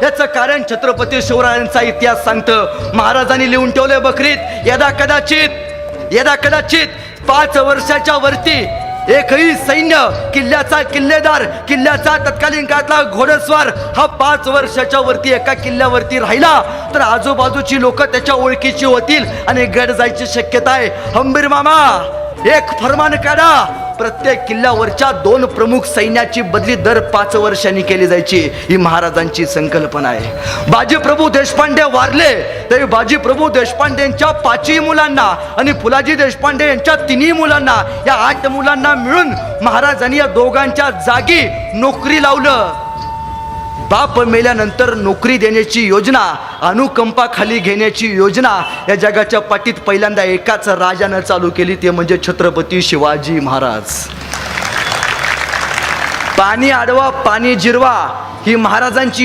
याचं कारण छत्रपती शिवरायांचा इतिहास सांगतं. महाराजांनी लिहून ठेवले बकरीत, यदा कदाचित 5 वर्षाच्या वरती एकही सैन्य, किल्ल्याचा किल्लेदार, किल्ल्याचा तत्कालीन काळातला घोडस्वार हा 5 वर्षाच्या वरती एका किल्ल्यावरती राहिला तर आजूबाजूची लोक त्याच्या ओळखीची होतील आणि गड जायची शक्यता आहे. हंबीर मामा, एक फरमान काढा, प्रत्येक किल्ल्यावरच्या 2 प्रमुख सैन्याची बदली दर 5 वर्षांनी केली जायची. ही महाराजांची संकल्पना आहे. बाजीप्रभू देशपांडे वारले तरी बाजीप्रभू देशपांडेंच्या 5ही मुलांना आणि फुलाजी देशपांडे यांच्या 3ही मुलांना, या 8 मुलांना मिळून महाराजांनी या दोघांच्या जागी नोकरी लावलं. बाप मेल्यानंतर नोकरी देण्याची योजना, अनुकंपाखाली घेण्याची योजना या जगाच्या पाठीत पहिल्यांदा एकाच राजानं चालू केली, ते म्हणजे छत्रपती शिवाजी महाराज. पाणी अडवा पाणी जिरवा ही महाराजांची